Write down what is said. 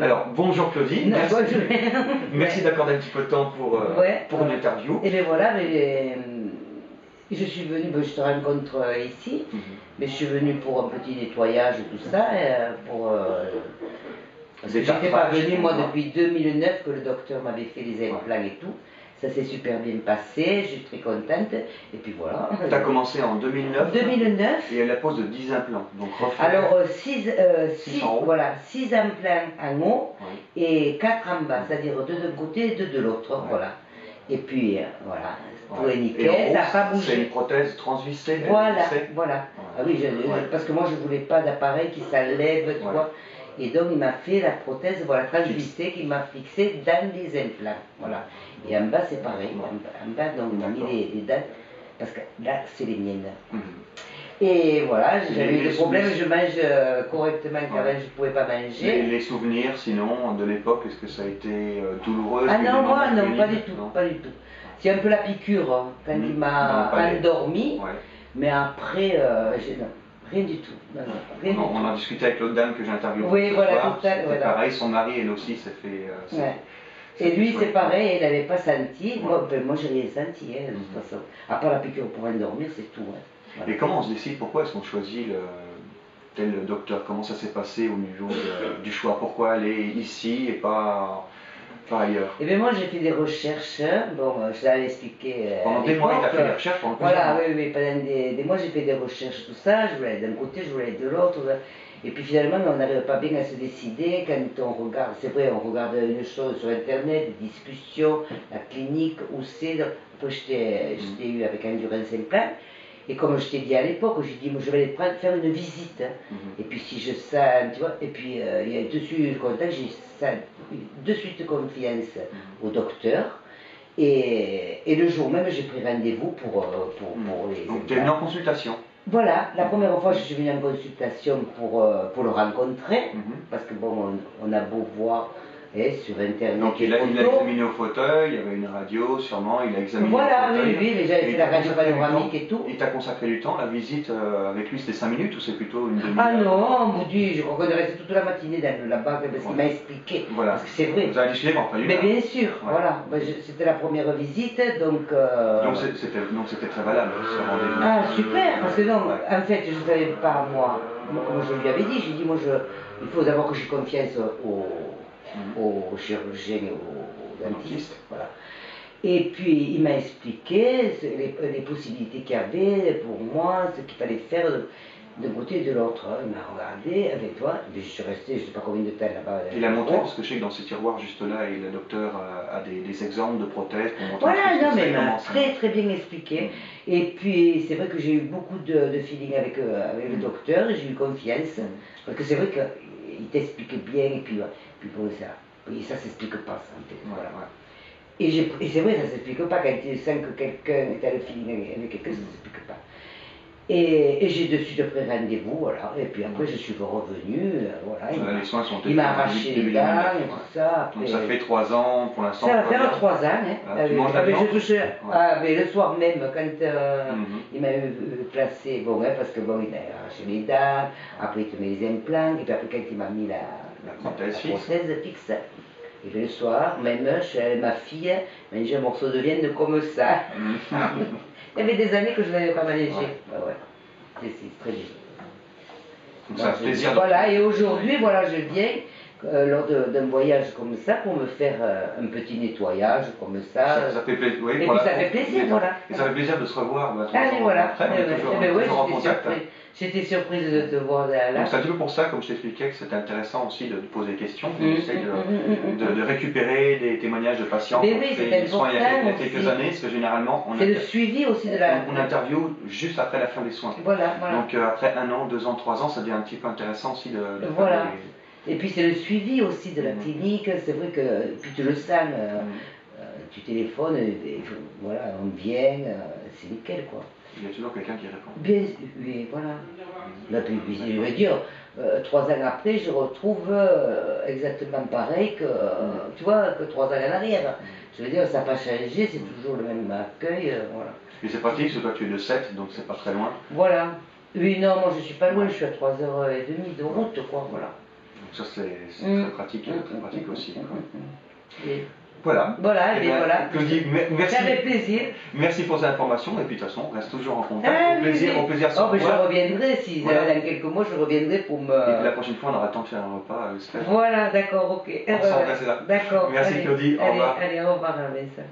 Alors, bonjour Claudie, merci, merci d'accorder un petit peu de temps pour une interview. Et bien voilà, je suis venue, je te rencontre ici, mais je suis venue pour un petit nettoyage et tout ça, parce que j'étais pas venue moi depuis 2009 que le docteur m'avait fait les implants et tout. Ça s'est super bien passé, je suis très contente, et puis voilà. Tu as commencé en 2009 2009. Et la pose de 10 implants, donc refait. Alors 6 voilà, 6 implants en haut et 4 en bas, c'est-à-dire 2 d'un côté et 2 de l'autre, voilà. Et puis voilà, tout est nickel, ça n'a pas bougé. C'est une prothèse transvissée. Voilà, voilà. Ah oui, parce que moi je voulais pas d'appareil qui s'enlève, tu vois. Et donc il m'a fait la prothèse, voilà, transvissée, qu'il m'a fixée dans les implants, voilà. Et en bas c'est pareil, en bas donc il m'a mis les dates, parce que là c'est les miennes. Et voilà, j'avais eu des problèmes, je mange correctement quand même, je ne pouvais pas manger. Les souvenirs sinon de l'époque, est-ce que ça a été douloureux? Ah non, moi non, pas du tout, pas du tout. C'est un peu la piqûre hein, quand il m'a endormi, mais après, non. Rien du tout. Non, rien du tout. On a discuté avec l'autre dame que j'ai interviewée. Oui, voilà, tout ça. Voilà. Pareil, son mari, elle aussi, s'est fait. Et lui, c'est pareil, il n'avait pas senti. Moi, j'ai rien senti, hein, de toute façon. À part la piqûre pour endormir, c'est tout. Hein. Voilà. Et comment on se décide? Pourquoi est-ce qu'on choisit tel docteur? Comment ça s'est passé au niveau du choix? Pourquoi aller ici et pas ailleurs? Eh bien moi j'ai fait des recherches, bon je l'avais expliqué pendant des mois, il a fait des recherches pendant plusieurs mois. Voilà, oui, pendant des mois j'ai fait des recherches, tout ça, je voulais aller d'un côté, je voulais aller de l'autre, et puis finalement on n'arrive pas bien à se décider quand on regarde, c'est vrai, on regarde une chose sur internet, des discussions, la clinique, où c'est, après je t'ai eu avec Endurance Implant. Et comme je t'ai dit à l'époque, j'ai dit, moi, je vais aller faire une visite. Et puis si je sens, tu vois, et puis il y a dessus le contact, j'ai de suite confiance au docteur. Et le jour même, j'ai pris rendez-vous pour les... Donc tu es venu en consultation? Voilà, la première fois je suis venue en consultation pour le rencontrer, parce que bon, on a beau voir sur internet. Donc il a examiné au fauteuil, il y avait une radio, sûrement, il a examiné au fauteuil. Oui, déjà il fait la radio panoramique et tout. Il t'a consacré du temps, la visite avec lui c'était 5 minutes ou c'est plutôt une demi-heure? Ah non, mon Dieu, je crois qu'on est resté toute la matinée là-bas parce qu'il m'a expliqué. Voilà. Parce que c'est vrai. Vous avez discuté pendant Mais bien sûr, voilà. C'était la première visite, donc... Donc c'était très valable ce rendez-vous. Ah super, parce que non, en fait je ne savais pas moi, comme je lui avais dit, j'ai dit moi il faut d'abord que j'ai confiance aux chirurgiens et aux dentistes. Voilà. Et puis il m'a expliqué les possibilités qu'il y avait pour moi, ce qu'il fallait faire d'un côté et de l'autre. Il m'a regardé avec toi, je suis resté je ne sais pas combien de temps là-bas. Il a montré, parce que je sais que dans ces tiroirs juste là, et le docteur a des exemples de prothèses pour montrer. Voilà, non mais il m'a très très bien expliqué. Et puis c'est vrai que j'ai eu beaucoup de feeling avec le docteur, et j'ai eu confiance, parce que c'est vrai qu'il t'explique bien, et puis bon, ça s'explique pas ça en fait. Voilà. Et c'est vrai, ça s'explique pas quand tu sens que quelqu'un est à le feeling avec quelqu'un, ça s'explique pas. Et j'ai de suite pris rendez-vous, voilà, et puis après je suis revenu, voilà, les soins sont il m'a arraché les dents et tout ça. Après, donc ça fait 3 ans pour l'instant. Ça va faire 3 ans, hein. Tu manges la viande? Mais le soir même, quand il m'a placé, bon, parce que bon, il a arraché les dents, après il te met les implants, et puis après quand il m'a mis la prothèse fixe. Et puis le soir, même, je suis allée avec ma fille manger un morceau de viande comme ça. Il y avait des années que je n'avais pas mangé. C'est très bien. Donc ça fait plaisir. Voilà, et aujourd'hui, voilà, je viens lors d'un voyage comme ça pour me faire un petit nettoyage comme ça. Ça fait plaisir, oui. Et puis ça fait plaisir, voilà. Et ça fait plaisir de se revoir. Allez, voilà. Après, toujours en contact. J'étais surprise de te voir là. Donc c'est un petit peu pour ça, comme je t'expliquais, que c'était intéressant aussi de poser des questions. On essaye de récupérer des témoignages de patients qui ont fait des soins il y a quelques années, parce que généralement c'est le suivi aussi de la... On interviewe juste après la fin des soins. Voilà. Donc après 1 an, 2 ans, 3 ans, ça devient un petit peu intéressant aussi de voilà. Et puis c'est le suivi aussi de la clinique, c'est vrai que puis tu le sens, tu téléphones, et voilà, on vient, c'est nickel quoi. Il y a toujours quelqu'un qui répond. Bien, oui, voilà. Là, puis, je veux dire, 3 ans après, je retrouve exactement pareil que, tu vois, que 3 ans en arrière. Je veux dire, ça n'a pas changé, c'est toujours le même accueil, voilà. Et c'est pratique, parce que toi tu es de 7, donc c'est pas très loin. Voilà. Oui, non, moi je suis pas loin, je suis à 3h30 de route, quoi, voilà. Ça, c'est très pratique aussi. Voilà. Voilà, et voilà. Claudie, merci. Ça fait plaisir. Merci pour ces informations, et puis de toute façon, on reste toujours en contact. Au plaisir sur je reviendrai, si dans quelques mois, je reviendrai pour me... Et puis la prochaine fois, on aura le temps de faire un repas, j'espère. Voilà, d'accord, ok. On s'en reste là. D'accord. Merci Claudie, au revoir. Allez, au revoir, Vincent.